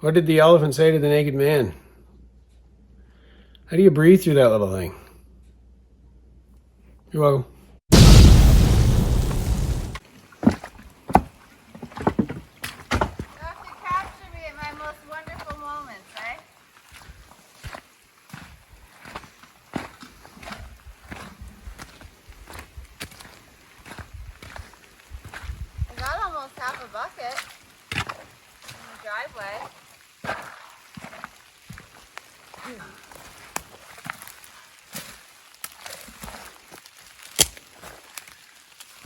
What did the elephant say to the naked man? How do you breathe through that little thing? You're welcome. Half a bucket in the driveway.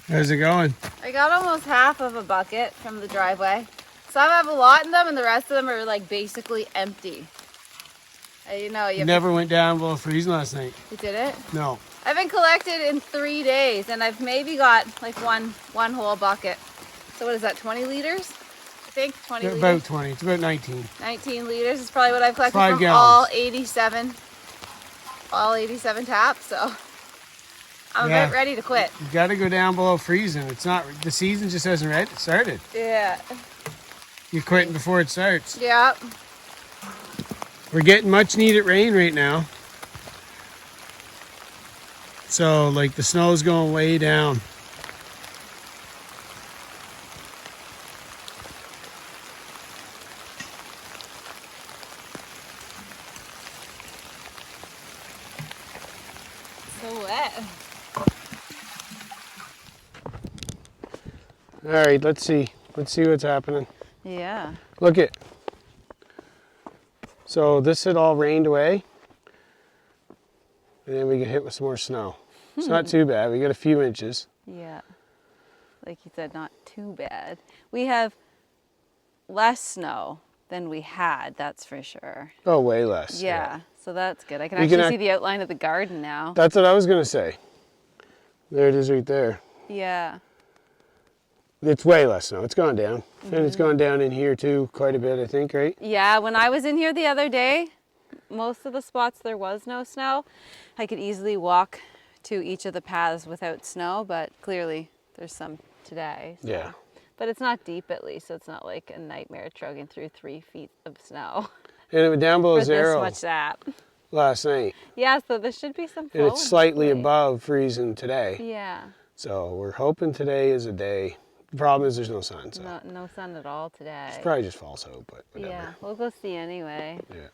How's it going? I got almost half of a bucket from the driveway. Some have a lot in them and the rest of them are like basically empty. You know, you never went down below freezing last night. You did it? No. I've been collected in 3 days and I've maybe got like one whole bucket. So what is that, 20 liters? I think 20 liters. About 20, it's about 19. 19 liters is probably what I've collected 5 from gallons. all 87 taps, so I'm about ready to quit. You gotta go down below freezing. It's not, the season just hasn't started. Yeah. You're quitting before it starts. Yeah. We're getting much needed rain right now. So like the snow's going way down. So wet. All right, let's see what's happening. Yeah. Look it. So this had all rained away, and then we get hit with some more snow. It's not too bad. We got a few inches. Yeah. Like you said, not too bad. We have less snow than we had, that's for sure. Oh, way less. Yeah. So that's good. I can actually see the outline of the garden now. That's what I was going to say. There it is right there. Yeah. It's way less snow. It's gone down. And it's gone down in here too quite a bit, I think, right? Yeah, when I was in here the other day, most of the spots there was no snow. I could easily walk to each of the paths without snow, but clearly there's some today. So. Yeah. But it's not deep at least, so it's not like a nightmare trudging through 3 feet of snow. And it was down below For zero this much sap. last night. Yeah, so there should be some flow. And it's slightly above freezing today. Yeah. So we're hoping today is a day. The problem is there's no sun. So. No sun at all today. It's probably just false hope, but whatever. Yeah, we'll go see anyway. Yeah.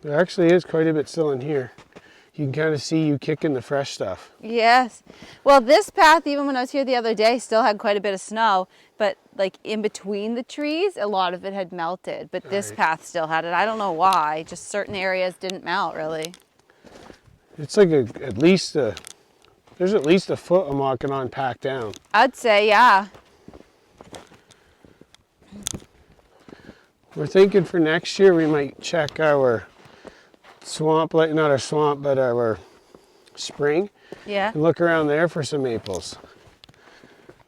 There actually is quite a bit still in here. You can kind of see you kicking the fresh stuff. Yes. Well, this path, even when I was here the other day, still had quite a bit of snow, but like in between the trees, a lot of it had melted, but this path still had it. I don't know why, just certain areas didn't melt really. It's like there's at least a foot I'm walking on packed down. I'd say, yeah. We're thinking for next year we might check our swamp, like not our swamp, but our spring. Yeah. And look around there for some maples.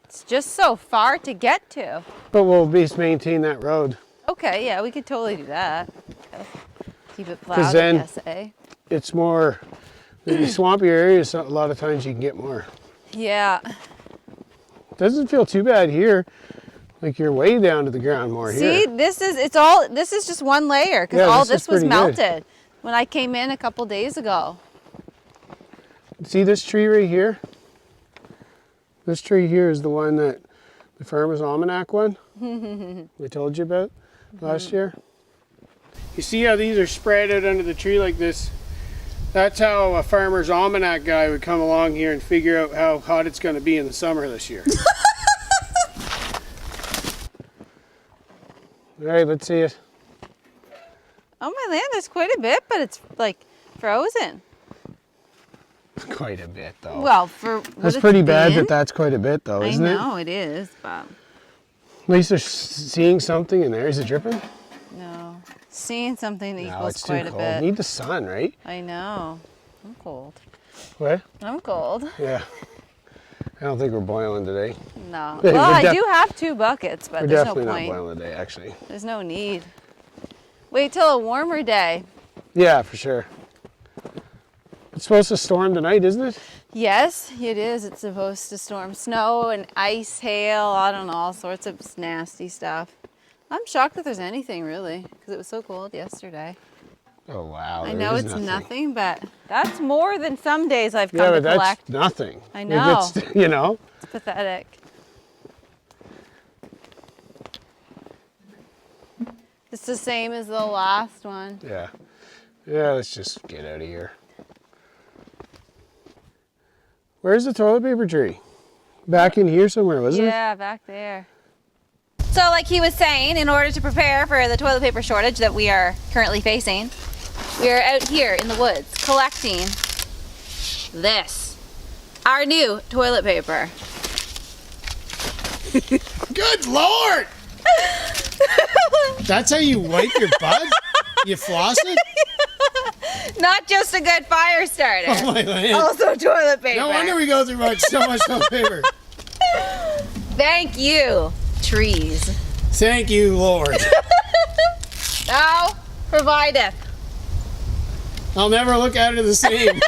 It's just so far to get to. But we'll just maintain that road. Okay, yeah, we could totally do that. Keep it plowed, Because then I guess, eh? it's more, the swampy areas, a lot of times you can get more. Yeah. Doesn't feel too bad here. Like you're way down to the ground more here. See, this is just one layer because all this was melted when I came in a couple days ago. See this tree right here? This tree here is the one that the Farmer's Almanac one we told you about last year. You see how these are spread out under the tree like this? That's how a Farmer's Almanac guy would come along here and figure out how hot it's going to be in the summer this year. All right, let's see it. On my land, there's quite a bit, but it's like frozen. Quite a bit, though. Well, that's pretty bad that that's quite a bit, though, isn't it? I know it is, but at least they're seeing something in there. Is it dripping? No, seeing something No, equals it's quite too a cold. bit. Need the sun, right? I know. I'm cold. What? I'm cold. Yeah. I don't think we're boiling today. No. Well, I do have 2 buckets, but there's no point. We're definitely not boiling today, actually. There's no need. Wait till a warmer day. Yeah, for sure. It's supposed to storm tonight, isn't it? Yes, it is. It's supposed to storm snow and ice, hail, I don't know, all sorts of nasty stuff. I'm shocked that there's anything really, because it was so cold yesterday. Oh, wow. I there know is it's nothing, but that's more than some days I've Yeah, come but to collect. that's nothing. I know. If it's, you know. It's pathetic. It's the same as the last one. Yeah. Yeah, let's just get out of here. Where's the toilet paper tree? Back in here somewhere, wasn't it? Yeah, back there. So like he was saying, in order to prepare for the toilet paper shortage that we are currently facing, we are out here in the woods collecting this, our new toilet paper. Good Lord! That's how you wipe your butt? You floss it? Not just a good fire starter. Oh my land. Also toilet paper. No wonder we go through so much toilet paper. Thank you, trees. Thank you, Lord. Thou provideth. I'll never look at it the same.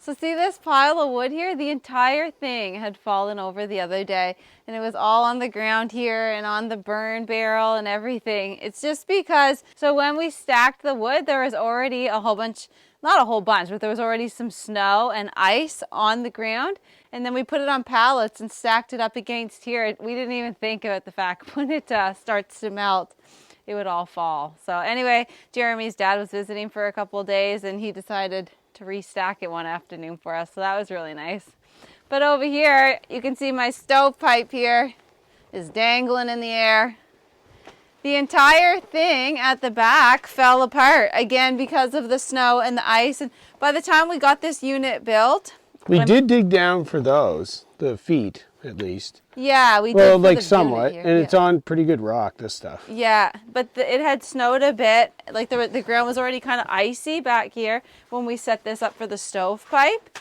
So see this pile of wood here? The entire thing had fallen over the other day, and it was all on the ground here and on the burn barrel and everything. It's just because, so when we stacked the wood, there was already a whole bunch, not a whole bunch, but there was already some snow and ice on the ground. And then we put it on pallets and stacked it up against here. We didn't even think about the fact when it starts to melt, it would all fall. So anyway, Jeremy's dad was visiting for a couple of days, and he decided to restack it one afternoon for us. So that was really nice. But over here, you can see my stovepipe here is dangling in the air. The entire thing at the back fell apart, again, because of the snow and the ice. And by the time we got this unit built, We did dig down for those, the feet at least. yeah, we did. Well, for like the somewhat, unit here, and it's yeah. on pretty good rock, this stuff. Yeah, but it had snowed a bit. Like the ground was already kind of icy back here when we set this up for the stovepipe.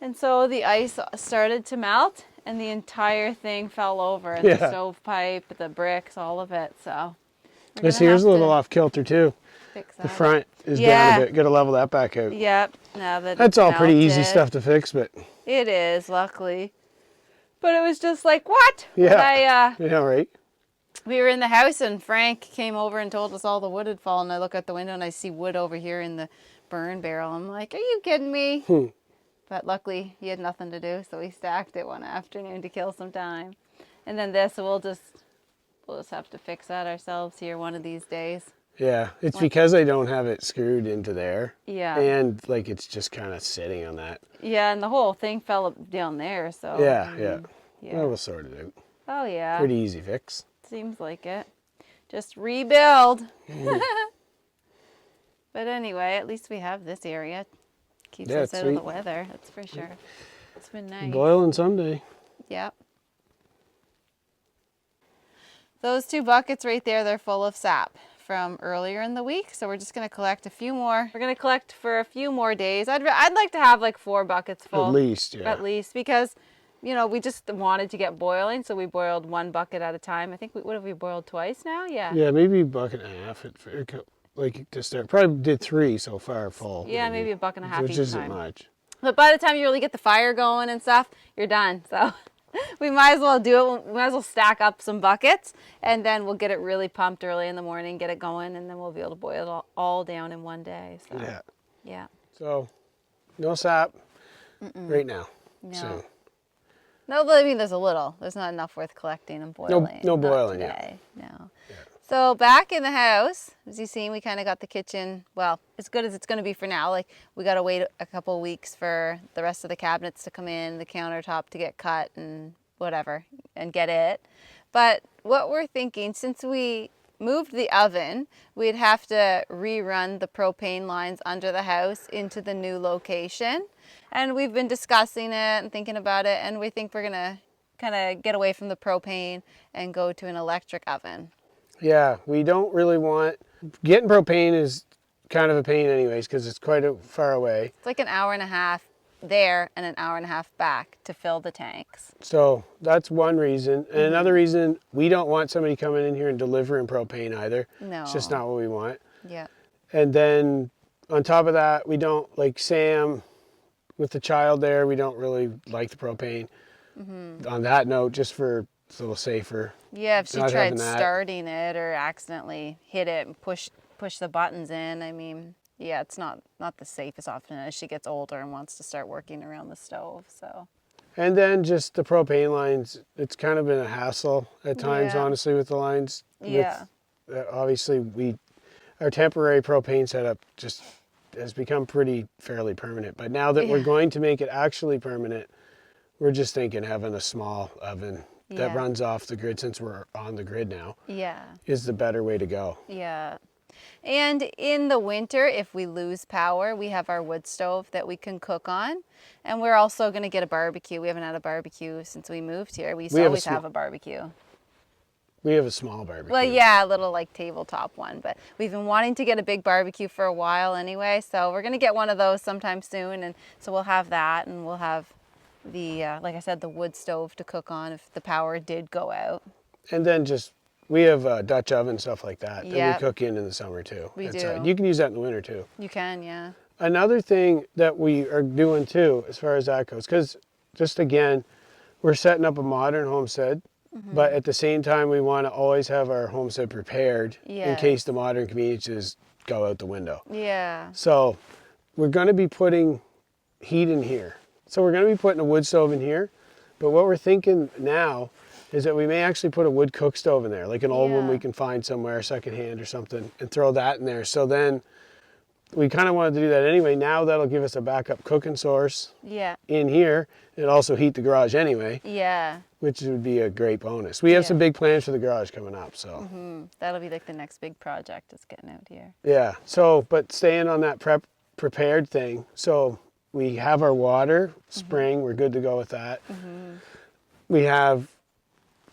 And so the ice started to melt, and the entire thing fell over. And Yeah. the stovepipe, the bricks, all of it. So This here's a little off kilter too. fix The that. front is Yeah. down a bit. Got to level that back out. Yep. Now that That's it's all pretty easy melted. stuff to fix, but It is, luckily. But it was just like, what? yeah. When Yeah, right. we were in the house, and Frank came over and told us all the wood had fallen. I look out the window and I see wood over here in the burn barrel. I'm like, are you kidding me? But luckily he had nothing to do, so we stacked it one afternoon to kill some time. And then this, we'll just have to fix that ourselves here one of these days. Yeah, it's because I don't have it screwed into there. Yeah. And like it's just kind of sitting on that. Yeah, and the whole thing fell up down there, so. Yeah, yeah. Yeah. Well, we'll sort it out. Oh yeah. Pretty easy fix. Seems like it. Just rebuild. But anyway, at least we have this area. Keeps Yeah, us it's out of the sweet. weather, that's for sure. It's been nice. Boiling someday. Yep. Those two buckets right there, they're full of sap from earlier in the week. So we're just going to collect a few more. We're going to collect for a few more days. I'd like to have like 4 buckets full. At least, yeah. At least, because, you know, we just wanted to get boiling. So we boiled 1 bucket at a time. I think, what have we boiled twice now? Yeah. Yeah, maybe a bucket and a half like to start. Probably did 3 so far full. Yeah, maybe a bucket and a half Which each isn't time. much. But by the time you really get the fire going and stuff, you're done. So we might as well do it. We might as well stack up some buckets, and then we'll get it really pumped early in the morning, get it going, and then we'll be able to boil it all down in one day. So, Yeah. yeah. So, no sap right now. No. Soon. No, but I mean, there's a little. There's not enough worth collecting and boiling. no Not boiling, yeah. today. No. So back in the house, as you see, we kind of got the kitchen, well, as good as it's going to be for now. Like, we got to wait a couple weeks for the rest of the cabinets to come in, the countertop to get cut and whatever, and get it. But what we're thinking, since we moved the oven, we'd have to rerun the propane lines under the house into the new location. And we've been discussing it and thinking about it, and we think we're going to kind of get away from the propane and go to an electric oven. Yeah, we don't really want... Getting propane is kind of a pain anyways because it's quite far away. It's like an hour and a half there and an hour and a half back to fill the tanks. So that's one reason. And another reason, we don't want somebody coming in here and delivering propane either. No. It's just not what we want. Yeah. And then on top of that, we don't, like Sam, with the child there, we don't really like the propane. On that note, just for it's a little safer. Yeah, if she not tried having that. starting it or accidentally hit it and push the buttons in, I mean, yeah, it's not the safest option as she gets older and wants to start working around the stove. So. And then just the propane lines, it's kind of been a hassle at times, Yeah. honestly, with the lines. Yeah. Obviously, our temporary propane setup just has become fairly permanent. But now that we're Yeah. going to make it actually permanent, we're just thinking having a small oven that Yeah. runs off the grid, since we're on the grid now, Yeah. is the better way to go. Yeah. And in the winter, if we lose power, we have our wood stove that we can cook on. And we're also going to get a barbecue. We haven't had a barbecue since we moved here. We used to always have a barbecue. We have a small barbecue. Well, yeah, a little like tabletop one, but we've been wanting to get a big barbecue for a while anyway. So we're going to get one of those sometime soon. And so we'll have that, and we'll have the, like I said, the wood stove to cook on if the power did go out. And then we have a Dutch oven, stuff like that, that Yep. we cook in the summer too. We inside. do. You can use that in the winter too. You can, yeah. Another thing that we are doing too, as far as that goes, because just again, we're setting up a modern homestead, but at the same time, we want to always have our homestead prepared in Yes. case the modern conveniences go out the window. Yeah. So we're going to be putting heat in here. So we're going to be putting a wood stove in here, but what we're thinking now is that we may actually put a wood cook stove in there, like an old one Yeah. we can find somewhere secondhand or something, and throw that in there. So then we kind of wanted to do that anyway. Now that'll give us a backup cooking source Yeah. in here, and also heat the garage anyway, Yeah. which would be a great bonus. We have Yeah. some big plans for the garage coming up, so That'll be like the next big project is getting out here. yeah. So, but staying on that prepared thing, so we have our water, spring, we're good to go with that.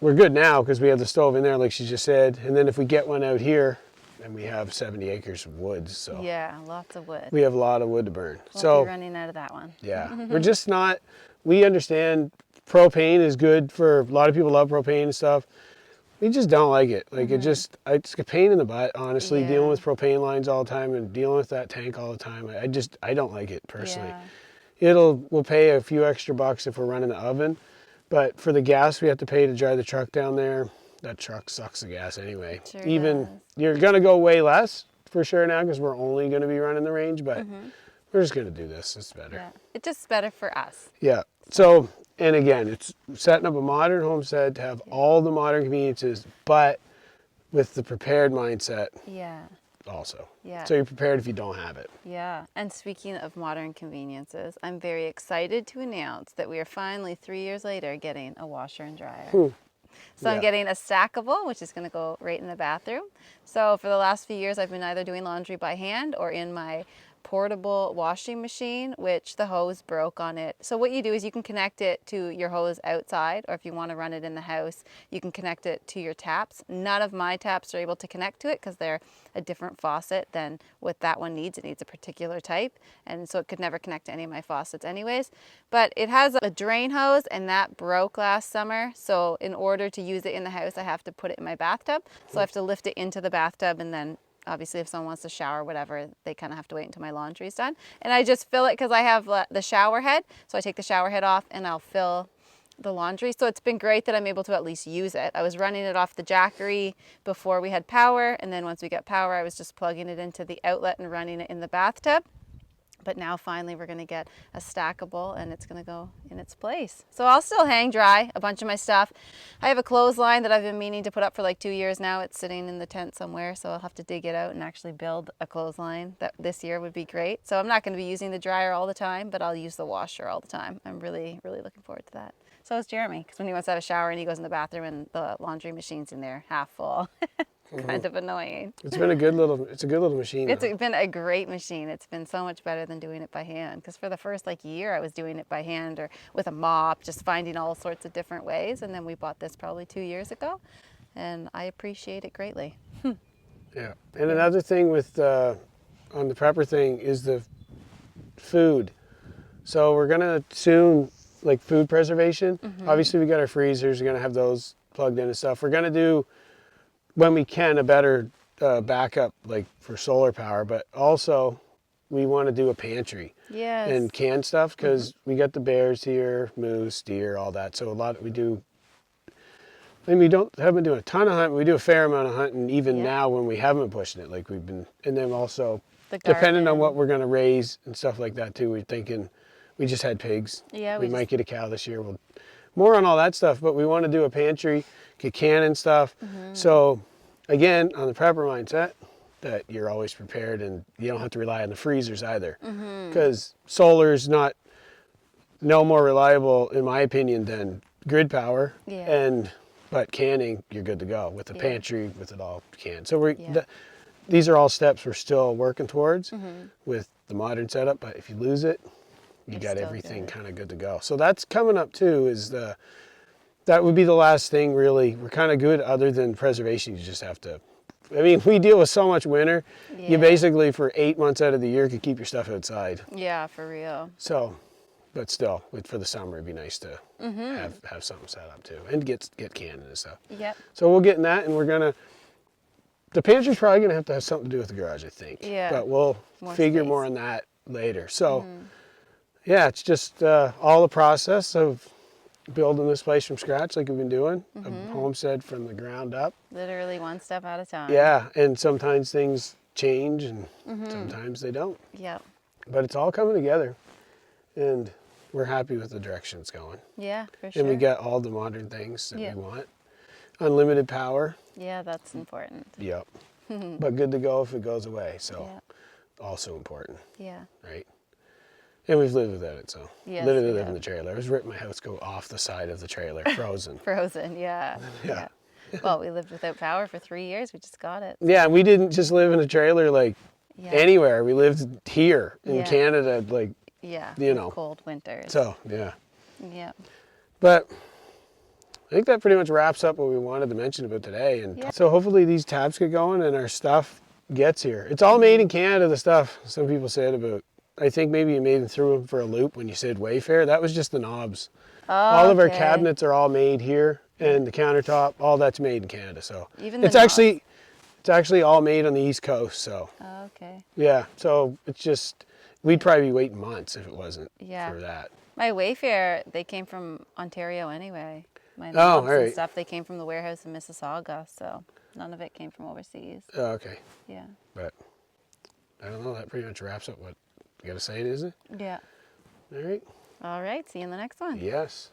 We're good now because we have the stove in there, like she just said, and then if we get one out here, then we have 70 acres of woods, so Yeah, lots of wood. we have a lot of wood to burn. Won't So be running out of that one. yeah, we're just not, we understand propane is good for, a lot of people love propane and stuff. We just don't like it. Like it's a pain in the butt, honestly, Yeah. dealing with propane lines all the time and dealing with that tank all the time. I don't like it personally. Yeah. We'll pay a few extra bucks if we're running the oven, but for the gas we have to pay to drive the truck down there, that truck sucks the gas anyway. Sure Even does. you're gonna go way less for sure now because we're only gonna be running the range, but we're just gonna do this. It's better. Yeah. It's just better for us. Yeah. So, and again, it's setting up a modern homestead to have all the modern conveniences, but with the prepared mindset Yeah. also. Yeah. So you're prepared if you don't have it. Yeah. And speaking of modern conveniences, I'm very excited to announce that we are finally 3 years later getting a washer and dryer. So Yeah. I'm getting a stackable, which is going to go right in the bathroom. So for the last few years, I've been either doing laundry by hand or in my portable washing machine, which the hose broke on it. So what you do is you can connect it to your hose outside, or if you want to run it in the house, you can connect it to your taps. None of my taps are able to connect to it because they're a different faucet than what that one needs. It needs a particular type, and so it could never connect to any of my faucets anyways. But it has a drain hose, and that broke last summer. So in order to use it in the house, I have to put it in my bathtub. So I have to lift it into the bathtub, and then obviously if someone wants to shower, whatever, they kind of have to wait until my laundry's done. And I just fill it because I have the shower head. So I take the shower head off and I'll fill the laundry. So it's been great that I'm able to at least use it. I was running it off the Jackery before we had power. And then once we got power, I was just plugging it into the outlet and running it in the bathtub. But now finally we're going to get a stackable and it's going to go in its place. So I'll still hang dry a bunch of my stuff. I have a clothesline that I've been meaning to put up for like 2 years now. It's sitting in the tent somewhere, so I'll have to dig it out and actually build a clothesline. That this year would be great. So I'm not going to be using the dryer all the time, but I'll use the washer all the time. I'm really, really looking forward to that. So is Jeremy, because when he wants to have a shower and he goes in the bathroom and the laundry machine's in there half full. Kind of annoying. It's a good little machine. It's though. been a great machine. It's been so much better than doing it by hand. Because for the first year, I was doing it by hand or with a mop, just finding all sorts of different ways. And then we bought this probably 2 years ago, and I appreciate it greatly. Yeah. And another thing with on the prepper thing is the food. So we're gonna soon like food preservation. Obviously, we got our freezers. We're gonna have those plugged in and stuff. We're gonna do, when we can, a better backup like for solar power, but also we want to do a pantry Yes. and canned stuff because we got the bears here, moose, deer, all that. So we do. I mean, haven't been doing a ton of hunting. We do a fair amount of hunting even now when we haven't been pushing it like we've been. And then also, depending on what we're going to raise and stuff like that too, we're thinking, we just had pigs. Yeah, we might get a cow this year. More on all that stuff, but we want to do a pantry, get canning stuff. So again, on the prepper mindset, that you're always prepared and you don't have to rely on the freezers either. Because solar is no more reliable, in my opinion, than grid power. Yeah. But canning, you're good to go with the pantry, with it all canned. So these are all steps we're still working towards with the modern setup. But if you lose it, you got everything kind of good to go. So that's coming up too. That would be the last thing really. We're kind of good other than preservation. You just have to. I mean, we deal with so much winter. Yeah. You basically for 8 months out of the year could keep your stuff outside. Yeah, for real. So. But still, for the summer, it'd be nice to have something set up too, and get canning and stuff. Yep. So we'll get in that, and the pantry's probably gonna have to have something to do with the garage, I think. Yeah. But we'll figure more on that later. So, yeah, it's just all the process of building this place from scratch, like we've been doing, a homestead from the ground up. Literally one step at a time. Yeah, and sometimes things change, and sometimes they don't. Yep. But it's all coming together, and we're happy with the direction it's going. Yeah, for sure. And we got all the modern things that we want. Unlimited power. Yeah, that's important. Yep. But good to go if it goes away. So also important. Yeah. Right? And we've lived without it, so. Yes, Literally live in the trailer. I was ripping my house go off the side of the trailer, frozen. Frozen, yeah. Well, we lived without power for 3 years. We just got it. Yeah, we didn't just live in a trailer like anywhere. We lived here in Canada, like, you know. Cold winters. So, yeah. Yeah. But I think that pretty much wraps up what we wanted to mention about today. And so hopefully these tabs get going and our stuff gets here. It's all made in Canada, the stuff some people said about. I think maybe you made them through them for a loop when you said Wayfair. That was just the knobs. Oh, all of our cabinets are all made here, and the countertop, all that's made in Canada. So even it's actually all made on the East Coast. So okay. Yeah, so it's just we'd probably be waiting months if it wasn't for that. My Wayfair, they came from Ontario anyway. My knobs and stuff, they came from the warehouse in Mississauga, so none of it came from overseas. Oh, okay. Yeah. But I don't know. That pretty much wraps up what you got to say, isn't it? Yeah. All right. All right. See you in the next one. Yes.